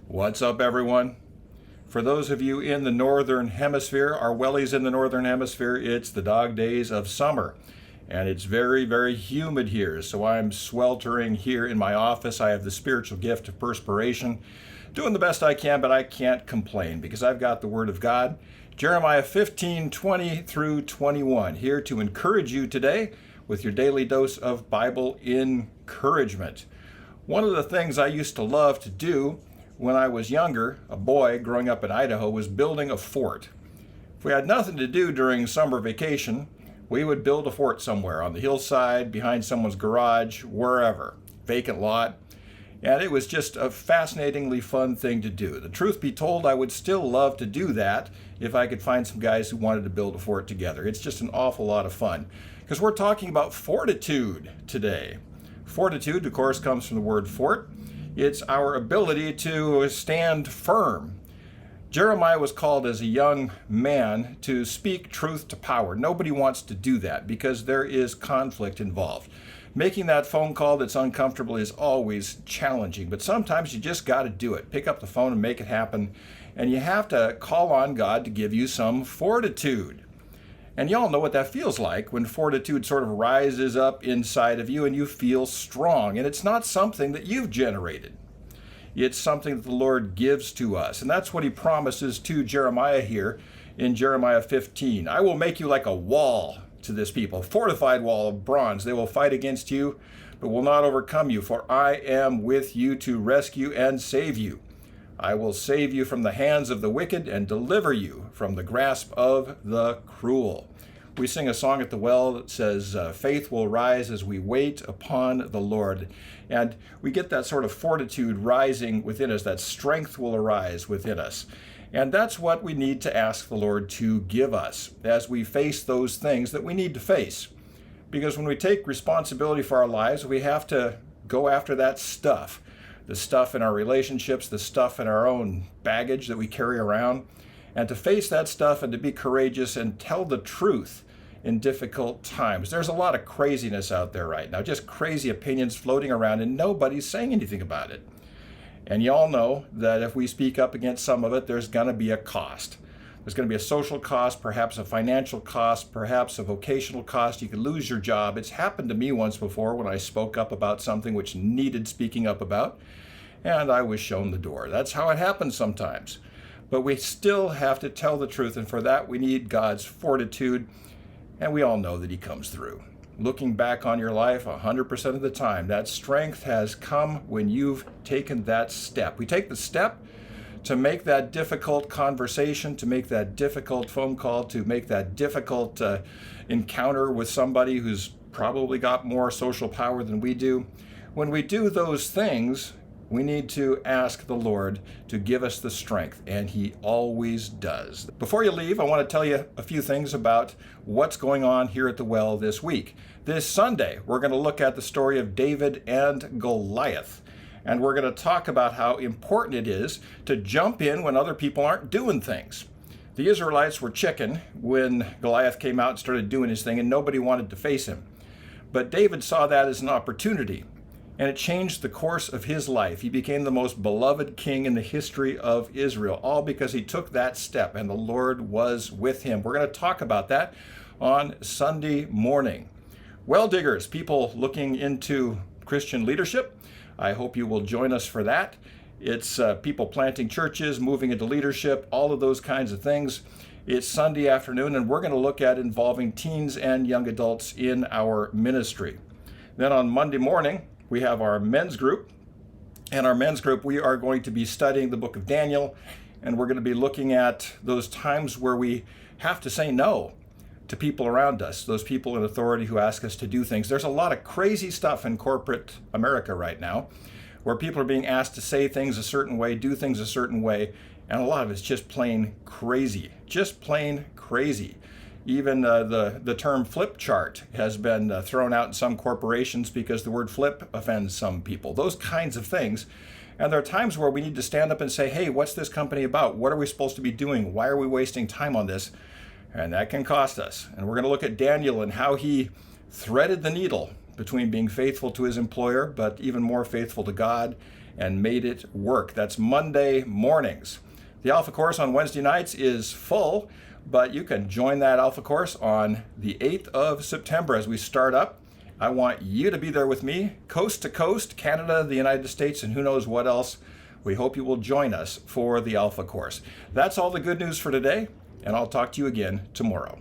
What's up, everyone? For those of you in the Northern Hemisphere, our wellies in the Northern Hemisphere, it's the dog days of summer. And it's very, very humid here. So I'm sweltering here in my office. I have the spiritual gift of perspiration. Doing the best I can, but I can't complain because I've got the Word of God. Jeremiah 15:20 through 21, here to encourage you today with your daily dose of Bible encouragement. One of the things I used to love to do when I was younger, a boy growing up in Idaho, was building a fort. If we had nothing to do during summer vacation, we would build a fort somewhere on the hillside, behind someone's garage, wherever, vacant lot. And it was just a fascinatingly fun thing to do. The truth be told, I would still love to do that if I could find some guys who wanted to build a fort together. It's just an awful lot of fun because we're talking about fortitude today. Fortitude, of course, comes from the word fort. It's our ability to stand firm. Jeremiah was called as a young man to speak truth to power. Nobody wants to do that because there is conflict involved. Making that phone call that's uncomfortable is always challenging, but sometimes you just got to do it. Pick up the phone and make it happen. And you have to call on God to give you some fortitude. And y'all know what that feels like when fortitude sort of rises up inside of you and you feel strong. And it's not something that you've generated. It's something that the Lord gives to us. And that's what he promises to Jeremiah here in Jeremiah 15. I will make you like a wall to this people, a fortified wall of bronze. They will fight against you, but will not overcome you, for I am with you to rescue and save you. I will save you from the hands of the wicked and deliver you from the grasp of the cruel. We sing a song at the well that says, faith will rise as we wait upon the Lord. And we get that sort of fortitude rising within us, that strength will arise within us. And that's what we need to ask the Lord to give us as we face those things that we need to face. Because when we take responsibility for our lives, we have to go after that stuff. The stuff in our relationships, the stuff in our own baggage that we carry around, and to face that stuff and to be courageous and tell the truth in difficult times. There's a lot of craziness out there right now, just crazy opinions floating around, and nobody's saying anything about it. And y'all know that if we speak up against some of it, there's going to be a cost. There's going to be a social cost, perhaps a financial cost, perhaps a vocational cost. You could lose your job. It's happened to me once before when I spoke up about something which needed speaking up about, and I was shown the door. That's how it happens sometimes. But we still have to tell the truth, and for that we need God's fortitude, and we all know that he comes through. Looking back on your life 100% of the time, that strength has come when you've taken that step. We take the step to make that difficult conversation, to make that difficult phone call, to make that difficult encounter with somebody who's probably got more social power than we do. When we do those things, we need to ask the Lord to give us the strength, and he always does. Before you leave, I want to tell you a few things about what's going on here at the well this week. This Sunday, we're going to look at the story of David and Goliath. And we're going to talk about how important it is to jump in when other people aren't doing things. The Israelites were chicken when Goliath came out and started doing his thing, and nobody wanted to face him. But David saw that as an opportunity, and it changed the course of his life. He became the most beloved king in the history of Israel, all because he took that step, and the Lord was with him. We're going to talk about that on Sunday morning. Well diggers, people looking into Christian leadership, I hope you will join us for that. It's people planting churches, moving into leadership, all of those kinds of things. It's Sunday afternoon, and we're going to look at involving teens and young adults in our ministry. Then on Monday morning, we have our men's group. And our men's group, we are going to be studying the book of Daniel, and we're going to be looking at those times where we have to say no to people around us, those people in authority who ask us to do things. There's a lot of crazy stuff in corporate America right now where people are being asked to say things a certain way, do things a certain way, and a lot of it's just plain crazy, just plain crazy. Even the term flip chart has been thrown out in some corporations because the word flip offends some people, those kinds of things. And there are times where we need to stand up and say, hey, what's this company about? What are we supposed to be doing? Why are we wasting time on this? And that can cost us. And we're going to look at Daniel and how he threaded the needle between being faithful to his employer, but even more faithful to God, and made it work. That's Monday mornings. The Alpha course on Wednesday nights is full, but you can join that Alpha course on the 8th of September as we start up. I want you to be there with me, coast to coast, Canada, the United States, and who knows what else. We hope you will join us for the Alpha course. That's all the good news for today, and I'll talk to you again tomorrow.